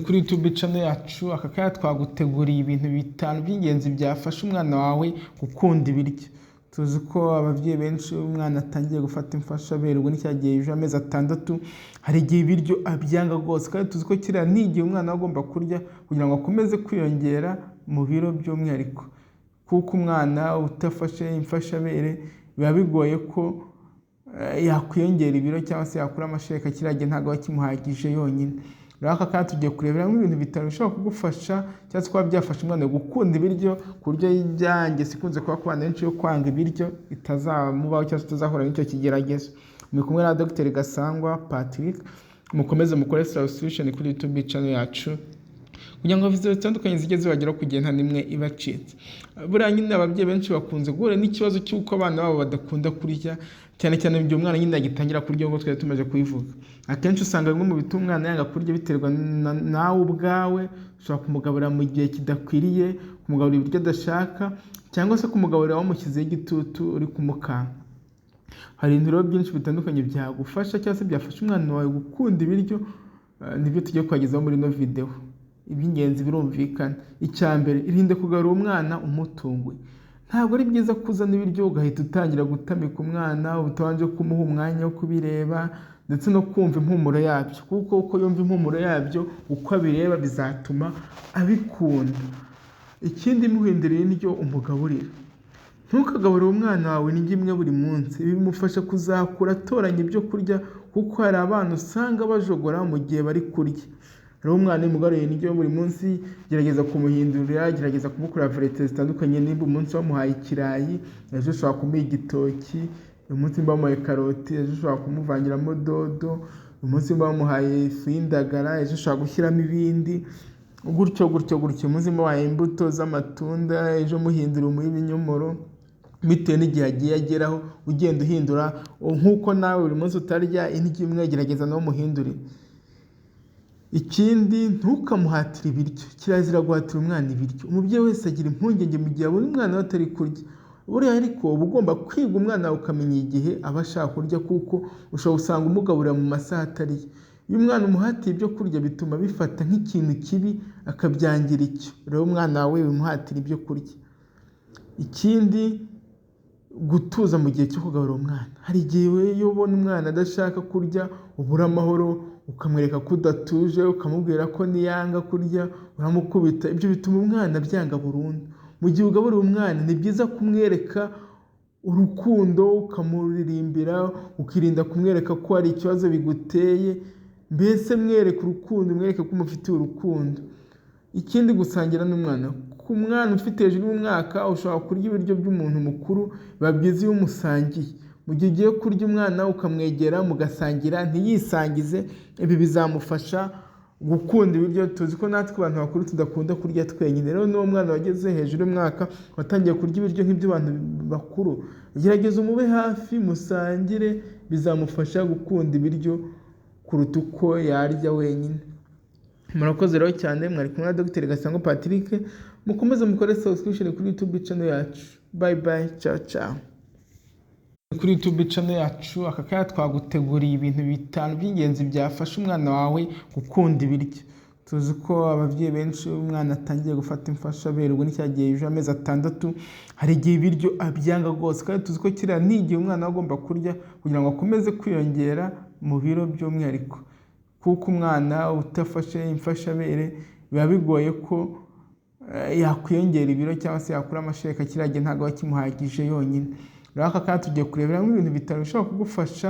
Kuri YouTube channel yacu aka kanya twaguteguriye ibintu bitanu by'ingenzi byafasha umwana wawe gukunda ibiryo. Tuzi ko abavyeyi benshi umwana atangiye gufata imfashabere ubwo n'icyagiye ejo amezi 6 hari igihe ibiryo abyanga gose kandi tuzi ko kiriya n'igihe umwana agomba kurya kugira ngo akomeze kwiyongera mu biro by'umwihariko. Kuko umwana utafashe imfashabere biba bigoye ko yakwiyongera ibiro cyangwa se yakura amashereka kiragiye ntago bakimuhagije yonyine. Raka kandi tugiye kurebera mu ibintu bitanu bishobora kugufasha cyangwa se kuba byafasha umwana gukunda ibiryo kurya y'ibyange sikunze kuba kubana benshi yo kwanga ibiryo itazamubaho cyangwa se tuzahura n'icyo kigeragezo. Muri kumwe na Dr Gasangwa Patrick, mukomeze mukore subscription kuri YouTube channel yacu kugira ngo video zitandukanye zijye zibagera ku gihe nta nimwe ibacitse. Buriya nyine ababyeyi benshi bakunze guhura n'ikibazo cy'uko abana babo badakunda kurya cyane cyane ibyo umwana nyine agitangira kurya ngo twari tumaze kubivuga. Akenshi usanga bimwe mu bituma umwana yanga kurya biterwa nawe ubwawe, ushobora kumugaburira mu gihe kidakwiriye, kumugaburira ibiryo adashaka cyangwa se kumugaburira wamushyizeho igitutu uri kumukanga. Hari ibintu byinshi bitandukanye byagufasha cyangwa se byafasha umwana wawe gukunda ibiryo, nibyo tugiye kwagezaho muri no video. Iby'ingenzi birumvikana. Icyambere, irinde kugarura umwana umutunguye. Ntabwo ari byiza kuzana ibiryo ugahita utangira gutamika umwana utabanje kumuha umwanya wo kubireba ndetse no kumva impumuro yabyo, kuko uko yumva impumuro yabyo uko abireba bizatuma abikunda. Ikindi muhindura indyo umugaburira. Ntukagaburire umwana wawe n'indyo imwe buri munsi. Ibi bimufasha kuzakura atoranya ibyo kurya kuko hari abana usanga bajogora mu gihe bari kurya. Rero umwana umugaburira indyo buri munsi, gerageza kumuhindurira, gerageza kumukorera variete zitandukanye. Nimba umunsi wamuhaye ikirayi, ejo ushobora kumuha igitoki, umunsi bamuhaye karoti, ejo ushobora kumuvangiramo dodo, umunsi bamuhaye ifu y'indagara, ejo ushobora gushyiramo ibindi, gutyo. Umunsi bamuhaye imbuto z'amatunda, ejo muhindura umuha ibinyomoro, bitewe n'igihe agiye ageraho ugenda uhindura. Nk'uko nawe buri munsi utarya indyo imwe, gerageza nawe umuhindurire. Ikindi, ntukamuhatire ibiryo. Kirazira guhatira umwana ibiryo. Umubyeyi wese agira impungenge mu gihe abona umwana we atari kurya. Buriya ariko uba ugomba kwiga umwana ukamenya igihe aba ashaka kurya, kuko ushobora gusanga umugaburira mu masaha atari yo. Iyo umwana umuhatiye ibyo kurya bituma bifata nk'ikintu kibi akabyangira icyo. Rero umwana wawe wimuhatira ibyo kurya. Ikindi, gutuza mu gihe cyo kugaburira umwana. Hari igihe iyo ubona umwana adashaka kurya ubura amahoro, ukamwereka ko udatuje, ukamubwira ko niyanga kurya uramukubita. Ibyo bituma umwana byanga burundu. Mu gihe ugaburira umwana ni byiza kumwereka urukundo, ukamuririmbira, ukirinda kumwereka ko hari ikibazo biguteye. Mbese mwereka urukundo, mwereka ko umufitiye urukundo. Ikindi, gusangira n'umwana. Ku mwana ufite hejuru y'umwaka ushobora kurya ibiryo by'umuntu mukuru, biba byiza iyo umusangiye. Mu gihe ugiye kurya umwana ukamwegera mugasangira, ntiyisangize. Ibi bizamufasha gukunda ibiryo. Tuzi ko natwe abantu bakuru tudakunda kurya twenyine. Rero n'uwo mwana wageze hejuru y'umwaka watangiye kurya ibiryo nk'iby'abantu bakuru, gerageza umube hafi musangire, bizamufasha gukunda ibiryo kuruta uko yarya wenyine. Murakoze rero cyane, mwari kumwe na Dr Gasangwa Patrick. Mukomeze mukore subscription kuri YouTube channel yacu. Bye bye, ciao. Kuri YouTube channel yacu aka kanya twaguteguriye ibintu bitanu by'ingenzi byafasha umwana wawe gukunda ibiryo. Tuzi ko abavyeyi benshi umwana atangiye gufata imfashabere ubwo n'icyagiye ejo amezi 6 hari igihe ibiryo abyanga gose kandi tuzi ko kiriya n'igihe umwana agomba kurya kugira ngo akomeze kwiyongera mu biro by'umwihariko. Kuko umwana utafashe imfashabere biba bigoye ko yakwiyongera ibiro cyangwa se yakura amashereka kiragiye ntago bakimuhagije yonyine. Raka kandi tugiye kurebera mu ibintu bitanu bishobora kugufasha